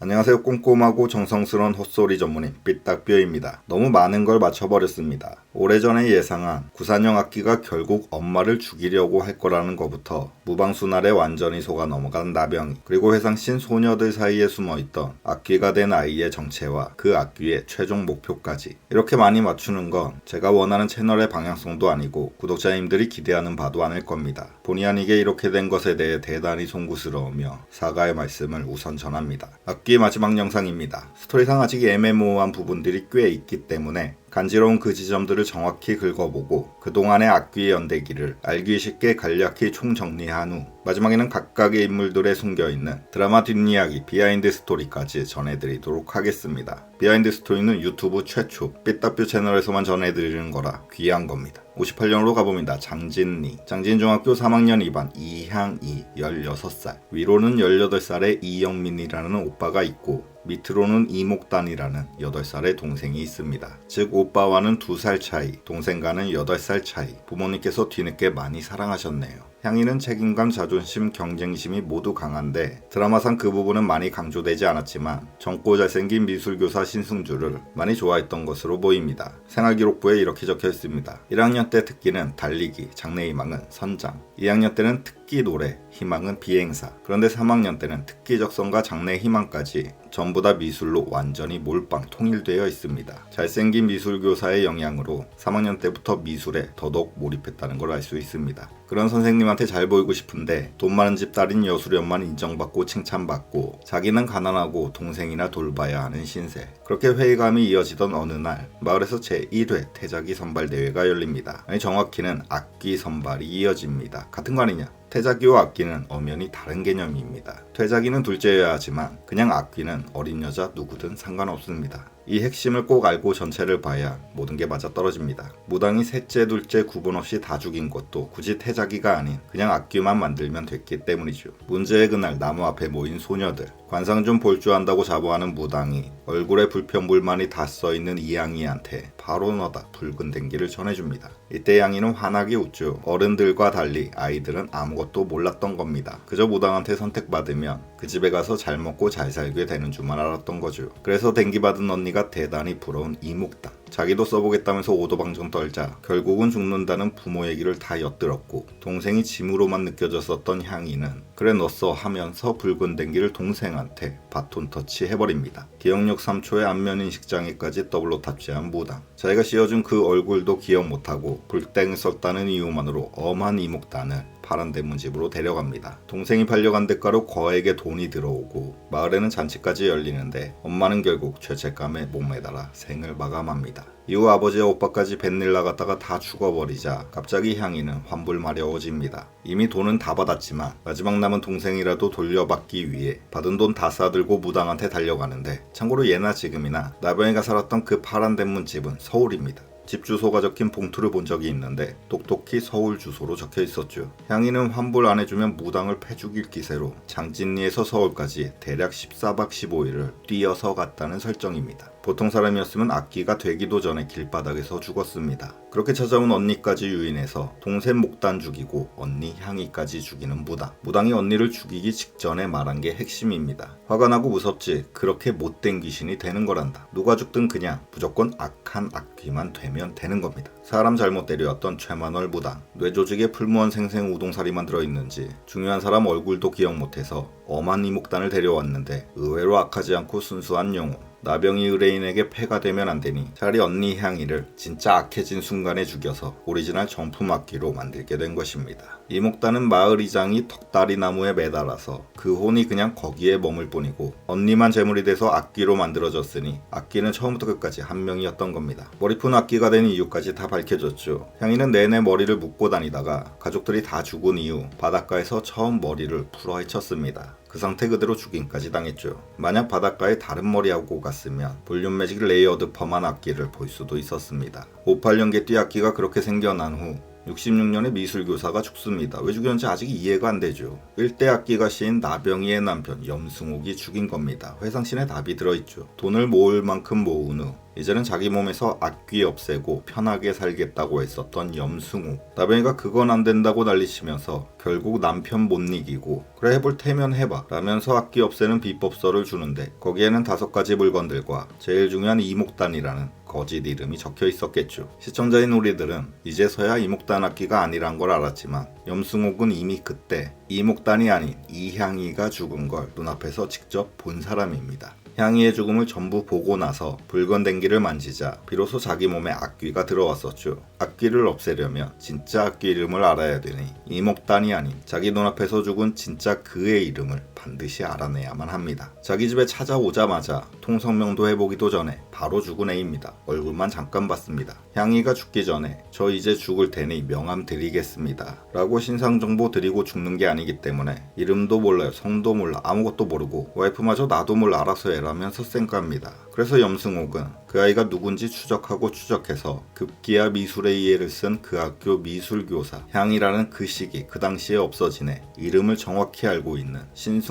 안녕하세요. 꼼꼼하고 정성스러운 헛소리 전문인 삐딱뼈입니다. 너무 많은 걸 맞춰버렸습니다. 오래전에 예상한 구산형 악기가 결국 엄마를 죽이려고 할 거라는 것부터 무방순날에 완전히 속아 넘어간 나병이, 그리고 회상씬 소녀들 사이에 숨어있던 악기가 된 아이의 정체와 그 악기의 최종 목표까지 이렇게 많이 맞추는 건 제가 원하는 채널의 방향성도 아니고 구독자님들이 기대하는 바도 아닐 겁니다. 본의 아니게 이렇게 된 것에 대해 대단히 송구스러우며 사과의 말씀을 우선 전합니다. 악기 마지막 영상입니다. 스토리상 아직 애매모호한 부분들이 꽤 있기 때문에 간지러운 그 지점들을 정확히 긁어보고 그동안의 악기의 연대기를 알기 쉽게 간략히 총정리한 후 마지막에는 각각의 인물들에 숨겨있는 드라마 뒷이야기 비하인드 스토리까지 전해드리도록 하겠습니다. 비하인드 스토리는 유튜브 최초 삐딱뷰 채널에서만 전해드리는 거라 귀한 겁니다. 58년으로 가봅니다. 장진리, 장진중학교 3학년 2반 이향이 16살, 위로는 18살의 이영민이라는 오빠가 있고 밑으로는 이목단이라는 8살의 동생이 있습니다. 즉 오빠와는 2살 차이, 동생과는 8살 차이. 부모님께서 뒤늦게 많이 사랑하셨네요. 향이는 책임감, 자존심, 경쟁심이 모두 강한데 드라마상 그 부분은 많이 강조되지 않았지만 젊고 잘생긴 미술교사 신승주를 많이 좋아했던 것으로 보입니다. 생활기록부에 이렇게 적혀 있습니다. 1학년 때 특기는 달리기, 장래희망은 선장. 2학년 때는 특기 노래, 희망은 비행사. 그런데 3학년 때는 특기 적성과 장래 희망까지 전부 다 미술로 완전히 몰빵 통일되어 있습니다. 잘생긴 미술교사의 영향으로 3학년 때부터 미술에 더더욱 몰입했다는 걸 알 수 있습니다. 그런 선생님한테 잘 보이고 싶은데 돈 많은 집 딸인 여수련만 인정받고 칭찬받고 자기는 가난하고 동생이나 돌봐야 하는 신세. 그렇게 회의감이 이어지던 어느 날 마을에서 제1회 태자기 선발대회가 열립니다. 아니 정확히는 악기 선발이 이어집니다. 같은 거 아니냐? 태자기와 악기는 엄연히 다른 개념입니다. 퇴자기는 둘째여야 하지만 그냥 악기는 어린 여자 누구든 상관없습니다. 이 핵심을 꼭 알고 전체를 봐야 모든 게 맞아떨어집니다. 무당이 셋째 둘째 구분 없이 다 죽인 것도 굳이 태자기가 아닌 그냥 악기만 만들면 됐기 때문이죠. 문제의 그날 나무 앞에 모인 소녀들, 관상 좀 볼 줄 안다고 자부하는 무당이 얼굴에 불편불만이 다 써있는 이양이한테 바로 너다 붉은 댕기를 전해줍니다. 이때 양이는 환하게 웃죠. 어른들과 달리 아이들은 아무것도 몰랐던 겁니다. 그저 무당한테 선택받으면 그 집에 가서 잘 먹고 잘 살게 되는 줄만 알았던 거죠. 그래서 댕기 받은 언니가 대단히 부러운 이묵당. 자기도 써보겠다면서 오도방정 떨자 결국은 죽는다는 부모 얘기를 다 엿들었고 동생이 짐으로만 느껴졌었던 향이는 그래 너 써 하면서 붉은 댕기를 동생한테 바톤 터치 해버립니다. 기억력 3초에 안면인식장애까지 더블로 탑재한 무당. 자기가 씌워준 그 얼굴도 기억 못하고 불땡 썼다는 이유만으로 엄한 이목단을 파란 대문집으로 데려갑니다. 동생이 팔려간 대가로 거액의 돈이 들어오고 마을에는 잔치까지 열리는데 엄마는 결국 죄책감에 목매달아 생을 마감합니다. 이후 아버지와 오빠까지 뱃일 나갔다가 다 죽어버리자 갑자기 향이는 환불마려워집니다. 이미 돈은 다 받았지만 마지막 남은 동생이라도 돌려받기 위해 받은 돈 다 싸들고 무당한테 달려가는데 참고로 예나 지금이나 나병이가 살았던 그 파란 대문집은 서울입니다. 집 주소가 적힌 봉투를 본 적이 있는데 똑똑히 서울 주소로 적혀 있었죠. 향이는 환불 안 해주면 무당을 패죽일 기세로 장진리에서 서울까지 대략 14박 15일을 뛰어서 갔다는 설정입니다. 보통 사람이었으면 악기가 되기도 전에 길바닥에서 죽었습니다. 그렇게 찾아온 언니까지 유인해서 동생 목단 죽이고 언니 향이까지 죽이는 무당. 무당이 언니를 죽이기 직전에 말한 게 핵심입니다. 화가 나고 무섭지 그렇게 못된 귀신이 되는 거란다. 누가 죽든 그냥 무조건 악한 악귀만 되면 되는 겁니다. 사람 잘못 데려왔던 최만월 무당. 뇌조직에 풀무원 생생 우동사리만 들어있는지 중요한 사람 얼굴도 기억 못해서 엄한 이목단을 데려왔는데 의외로 악하지 않고 순수한 영혼. 나병이 의뢰인에게 패가 되면 안 되니 차라리 언니 향이를 진짜 악해진 순간에 죽여서 오리지널 정품 악기로 만들게 된 것입니다. 이목단은 마을 이장이 덕다리 나무에 매달아서 그 혼이 그냥 거기에 머물 뿐이고 언니만 제물이 돼서 악기로 만들어졌으니 악기는 처음부터 끝까지 한 명이었던 겁니다. 머리푼 악기가 된 이유까지 다 밝혀졌죠. 향이는 내내 머리를 묶고 다니다가 가족들이 다 죽은 이후 바닷가에서 처음 머리를 풀어 헤쳤습니다. 그 상태 그대로 죽임까지 당했죠. 만약 바닷가에 다른 머리하고 갔으면 볼륨 매직 레이어드 펌한 악기를 볼 수도 있었습니다. 58년개 띠악기가 그렇게 생겨난 후 66년에 미술교사가 죽습니다. 왜 죽였는지 아직 이해가 안 되죠. 일대 악기가 시인 나병이의 남편 염승옥이 죽인 겁니다. 회상신에 답이 들어있죠. 돈을 모을 만큼 모은 후 이제는 자기 몸에서 악귀 없애고 편하게 살겠다고 했었던 염승옥. 나병이가 그건 안 된다고 난리치면서 결국 남편 못 이기고 그래 해볼 테면 해봐 라면서 악귀 없애는 비법서를 주는데 거기에는 5가지 물건들과 제일 중요한 이목단이라는 거짓 이름이 적혀 있었겠죠. 시청자인 우리들은 이제서야 이목단 악기가 아니란 걸 알았지만 염승옥은 이미 그때 이목단이 아닌 이향이가 죽은 걸 눈앞에서 직접 본 사람입니다. 향이의 죽음을 전부 보고 나서 붉은 댕기를 만지자 비로소 자기 몸에 악귀가 들어왔었죠. 악귀를 없애려면 진짜 악귀 이름을 알아야 되니 이목단이 아닌 자기 눈앞에서 죽은 진짜 그의 이름을 반드시 알아내야만 합니다. 자기 집에 찾아오자마자 통성명도 해보기도 전에 바로 죽은 애입니다. 얼굴만 잠깐 봤습니다. 향이가 죽기 전에 저 이제 죽을 테니 명함 드리겠습니다 라고 신상정보 드리고 죽는 게 아니기 때문에 이름도 몰라요, 성도 몰라, 아무것도 모르고 와이프마저 나도 몰라 알아서 해라면서 쌩깝니다. 그래서 염승옥은 그 아이가 누군지 추적해서 급기야 미술의 이해를 쓴 그 학교 미술교사 향이라는 그 시기 그 당시에 없어진 애 이름을 정확히 알고 있는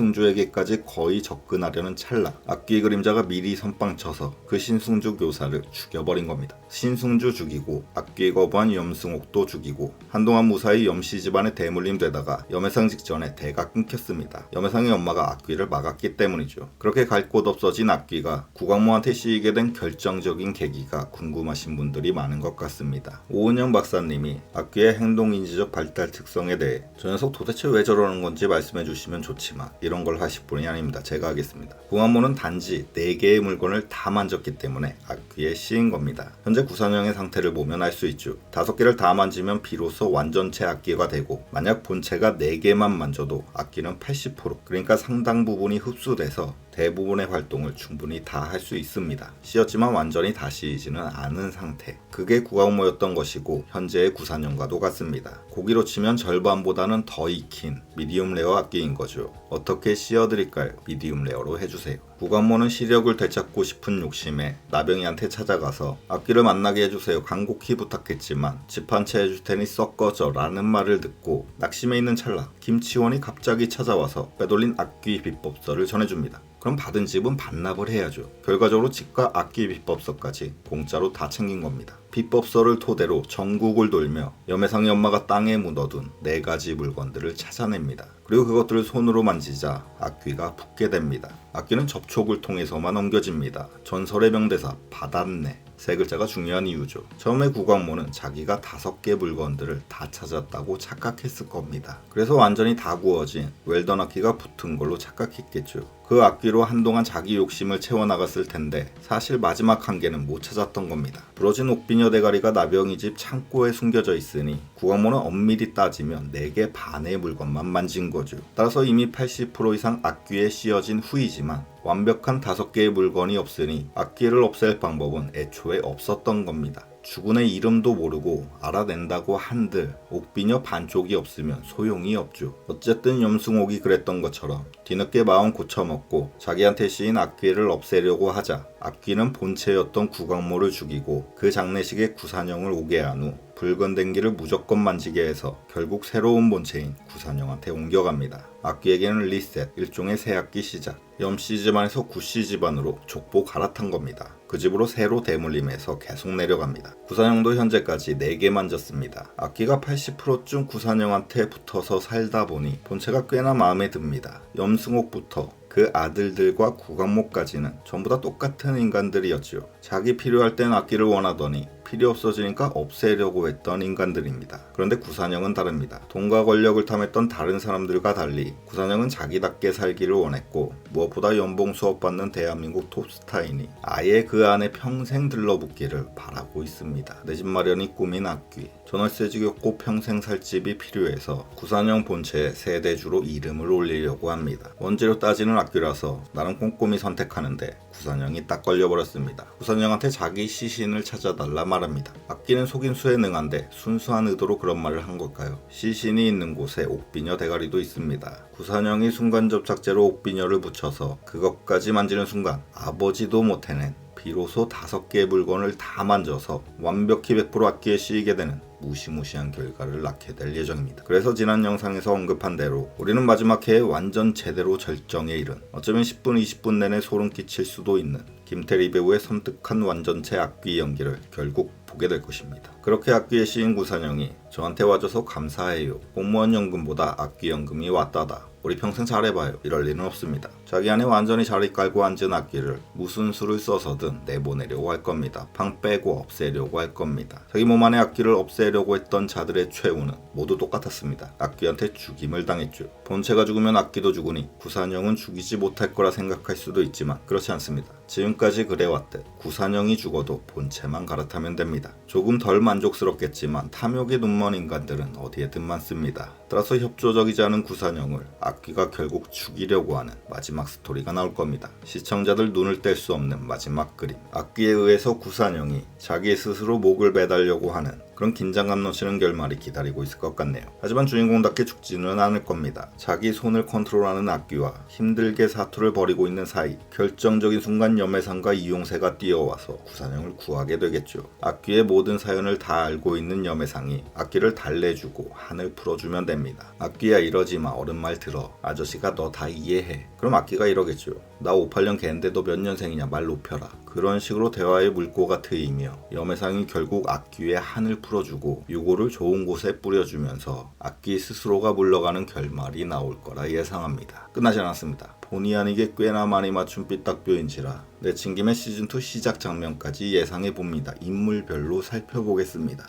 신승주에게까지 거의 접근하려는 찰나 악귀 그림자가 미리 선빵쳐서 그 신승주 교사를 죽여버린 겁니다. 신승주 죽이고 악귀 거부한 염승옥도 죽이고 한동안 무사히 염씨 집안의 대물림 되다가 염해상 직전에 대가 끊겼습니다. 염해상의 엄마가 악귀를 막았기 때문이죠. 그렇게 갈 곳 없어진 악귀가 구광모한테 씌이게 된 결정적인 계기가 궁금하신 분들이 많은 것 같습니다. 오은영 박사님이 악귀의 행동인지적 발달 특성에 대해 저 녀석 도대체 왜 저러는 건지 말씀해 주시면 좋지만 이런 걸 하실 분이 아닙니다. 제가 하겠습니다. 구광모는 단지 4개의 물건을 다 만졌기 때문에 악귀에 씌인 겁니다. 현재 구산형의 상태를 보면 알 수 있죠. 5개를 다 만지면 비로소 완전체 악귀가 되고 만약 본체가 4개만 만져도 악귀는 80% 그러니까 상당 부분이 흡수돼서 대부분의 활동을 충분히 다 할 수 있습니다. 씌었지만 완전히 다 씌이지는 않은 상태. 그게 구광모였던 것이고 현재의 구산형과도 같습니다. 고기로 치면 절반보다는 더 익힌 미디움 레어 악기인 거죠. 어떻게 씌워드릴까요? 미디움 레어로 해주세요. 구광모는 시력을 되찾고 싶은 욕심에 나병이한테 찾아가서 악기를 만나게 해주세요 간곡히 부탁했지만 집 한 채 해줄 테니 썩 꺼져 라는 말을 듣고 낙심해 있는 찰나 김치원이 갑자기 찾아와서 빼돌린 악기 비법서를 전해줍니다. 그럼 받은 집은 반납을 해야죠. 결과적으로 집과 악기 비법서까지 공짜로 다 챙긴 겁니다. 비법서를 토대로 전국을 돌며 염해상의 엄마가 땅에 묻어둔 4가지 물건들을 찾아냅니다. 그리고 그것들을 손으로 만지자 악귀가 붙게 됩니다. 악귀는 접촉을 통해서만 옮겨집니다. 전설의 명대사 받았네. 3글자가 중요한 이유죠. 처음에 구광모는 자기가 5개 물건들을 다 찾았다고 착각했을 겁니다. 그래서 완전히 다 구워진 웰던 악기가 붙은 걸로 착각했겠죠. 그 악기로 한동안 자기 욕심을 채워나갔을 텐데 사실 마지막 한 개는 못 찾았던 겁니다. 부러진 옥비녀 대가리가 나병이 집 창고에 숨겨져 있으니 구광모는 엄밀히 따지면 4개 반의 물건만 만진 거죠. 따라서 이미 80% 이상 악귀에 씌어진 후이지만 완벽한 5개의 물건이 없으니 악귀를 없앨 방법은 애초에 없었던 겁니다. 죽은 애 이름도 모르고 알아낸다고 한들 옥비녀 반쪽이 없으면 소용이 없죠. 어쨌든 염승옥이 그랬던 것처럼 뒤늦게 마음 고쳐먹고 자기한테 씌인 악귀를 없애려고 하자 악귀는 본체였던 구광모를 죽이고 그 장례식에 구산형을 오게 한 후 붉은 댕기를 무조건 만지게 해서 결국 새로운 본체인 구산형한테 옮겨갑니다. 악귀에게는 리셋, 일종의 새 악기 시작. 염씨 집안에서 구씨 집안으로 족보 갈아탄 겁니다. 그 집으로 새로 대물림해서 계속 내려갑니다. 구산형도 현재까지 4개 만졌습니다. 악기가 80%쯤 구산형한테 붙어서 살다 보니 본체가 꽤나 마음에 듭니다. 염승옥부터 그 아들들과 구광모까지는 전부 다 똑같은 인간들이었죠. 자기 필요할 땐 악기를 원하더니 필요 없어지니까 없애려고 했던 인간들입니다. 그런데 구산형은 다릅니다. 돈과 권력을 탐했던 다른 사람들과 달리 구산형은 자기답게 살기를 원했고 무엇보다 연봉 수억 받는 대한민국 톱스타이니 아예 그 안에 평생 들러붙기를 바라고 있습니다. 내 집 마련이 꿈인 악귀. 전월세 지겹고 평생 살 집이 필요해서 구산형 본체에 세대주로 이름을 올리려고 합니다. 원재료 따지는 악귀라서 나름 꼼꼼히 선택하는데 구산형이 딱 걸려버렸습니다. 구산형한테 자기 시신을 찾아달라 말합니다. 악귀는 속임수에 능한데 순수한 의도로 그런 말을 한 걸까요? 시신이 있는 곳에 옥비녀 대가리도 있습니다. 구산형이 순간접착제로 옥비녀를 붙여서 그것까지 만지는 순간 아버지도 못 해낸 비로소 5개의 물건을 다 만져서 완벽히 100% 악기에 씌이게 되는 무시무시한 결과를 낳게 될 예정입니다. 그래서 지난 영상에서 언급한 대로 우리는 마지막 해에 완전 제대로 절정에 이른, 어쩌면 10분 20분 내내 소름 끼칠 수도 있는 김태리 배우의 섬뜩한 완전체 악기 연기를 결국 보게 될 것입니다. 그렇게 악기에 씌인 구산형이 저한테 와줘서 감사해요. 공무원 연금보다 악기 연금이 왔다다. 우리 평생 잘해봐요. 이럴 리는 없습니다. 자기 안에 완전히 자리 깔고 앉은 악기를 무슨 수를 써서든 내보내려고 할 겁니다. 방 빼고 없애려고 할 겁니다. 자기 몸 안의 악기를 없애려고 했던 자들의 최후는 모두 똑같았습니다. 악기한테 죽임을 당했죠. 본체가 죽으면 악기도 죽으니 구산형은 죽이지 못할 거라 생각할 수도 있지만 그렇지 않습니다. 지금까지 그래왔듯 구산형이 죽어도 본체만 갈아타면 됩니다. 조금 덜 만족스럽겠지만 탐욕에 눈먼 인간들은 어디에든 많습니다. 따라서 협조적이지 않은 구산형을 악기가 결국 죽이려고 하는 마지막 스토리가 나올 겁니다. 시청자들 눈을 뗄 수 없는 마지막 그림. 악기에 의해서 구산형이 자기 스스로 목을 매달려고 하는 그런 긴장감 넘치는 결말이 기다리고 있을 것 같네요. 하지만 주인공답게 죽지는 않을 겁니다. 자기 손을 컨트롤하는 악기와 힘들게 사투를 벌이고 있는 사이 결정적인 순간 염해상과 이용세가 뛰어와서 구산형을 구하게 되겠죠. 악기의 모든 사연을 다 알고 있는 염해상이 악기를 달래주고 한을 풀어주면 됩니다. 악기야 이러지마, 어른 말 들어. 아저씨가 너 다 이해해. 그럼 악기가 이러겠죠. 나 58년 걔인데 너 몇 년생이냐, 말 높여라. 그런 식으로 대화의 물꼬가 트이며 염해상이 결국 악기 위에 한을 풀어주고 유골을 좋은 곳에 뿌려주면서 악기 스스로가 물러가는 결말이 나올 거라 예상합니다. 끝나지 않았습니다. 본의 아니게 꽤나 많이 맞춘 삐딱뷰인지라 내친 김에 시즌2 시작 장면까지 예상해봅니다. 인물별로 살펴보겠습니다.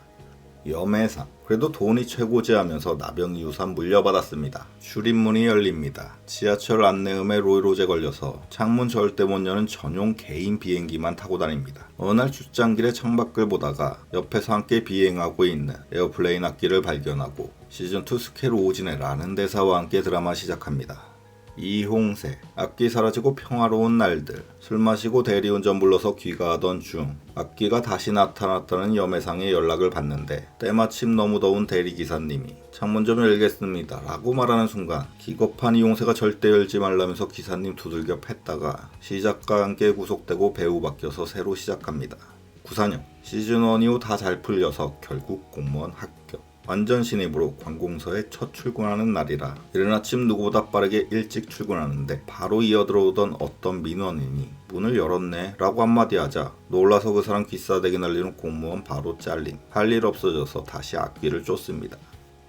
염해상, 그래도 돈이 최고지 하면서 나병이우산 물려받았습니다. 출입문이 열립니다. 지하철 안내음에 로이로제 걸려서 창문 절대 못 여는 전용 개인 비행기만 타고 다닙니다. 어느 날 출장길에 창밖을 보다가 옆에서 함께 비행하고 있는 에어플레인 악기를 발견하고 시즌2 스케로 오지네라는 대사와 함께 드라마 시작합니다. 이홍세, 악기 사라지고 평화로운 날들, 술 마시고 대리운전 불러서 귀가하던 중 악기가 다시 나타났다는 염해상의 연락을 받는데 때마침 너무 더운 대리기사님이 창문 좀 열겠습니다 라고 말하는 순간 기겁한 이홍세가 절대 열지 말라면서 기사님 두들겨 팼다가 시작과 함께 구속되고 배우 바뀌어서 새로 시작합니다. 구산형, 시즌1 이후 다 잘 풀려서 결국 공무원 합격. 완전 신입으로 관공서에 첫 출근하는 날이라 이른 아침 누구보다 빠르게 일찍 출근하는데 바로 이어들어오던 어떤 민원인이 문을 열었네 라고 한마디 하자 놀라서 그 사람 귀싸대기 날리는 공무원 바로 잘림. 할 일 없어져서 다시 악기를 쫓습니다.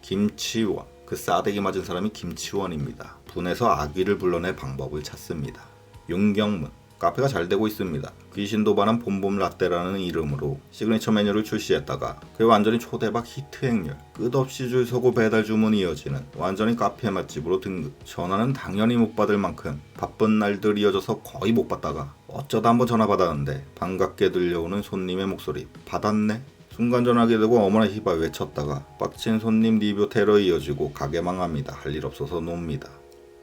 김치원, 그 싸대기 맞은 사람이 김치원입니다. 분해서 악귀를 불러낼 방법을 찾습니다. 윤경문, 카페가 잘 되고 있습니다. 귀신 도반한 봄봄 라떼라는 이름으로 시그니처 메뉴를 출시했다가 그게 완전히 초대박 히트 행렬, 끝없이 줄 서고 배달 주문이 이어지는 완전히 카페 맛집으로 등극. 전화는 당연히 못 받을 만큼 바쁜 날들 이어져서 거의 못 받다가 어쩌다 한번 전화 받았는데 반갑게 들려오는 손님의 목소리. 받았네? 순간 전화하게 되고 어머나 희발 외쳤다가 빡친 손님 리뷰 테러 이어지고 가게 망합니다. 할 일 없어서 놉니다.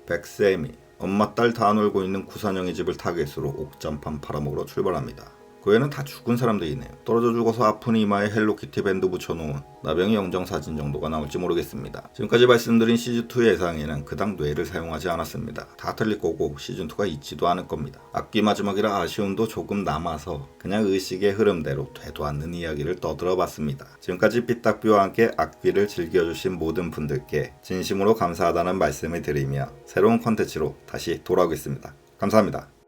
백세미, 엄마 딸 다 놀고 있는 구산형의 집을 타겟으로 옥잠판 팔아먹으러 출발합니다. 그 애는 다 죽은 사람들이네요. 떨어져 죽어서 아픈 이마에 헬로키티 밴드 붙여놓은 나병이 영정사진 정도가 나올지 모르겠습니다. 지금까지 말씀드린 시즌2 예상에는 그닥 뇌를 사용하지 않았습니다. 다 틀릴 거고 시즌2가 있지도 않을 겁니다. 악기 마지막이라 아쉬움도 조금 남아서 그냥 의식의 흐름대로 되도 않는 이야기를 떠들어봤습니다. 지금까지 삐딱뷰와 함께 악기를 즐겨주신 모든 분들께 진심으로 감사하다는 말씀을 드리며 새로운 컨텐츠로 다시 돌아오겠습니다. 감사합니다.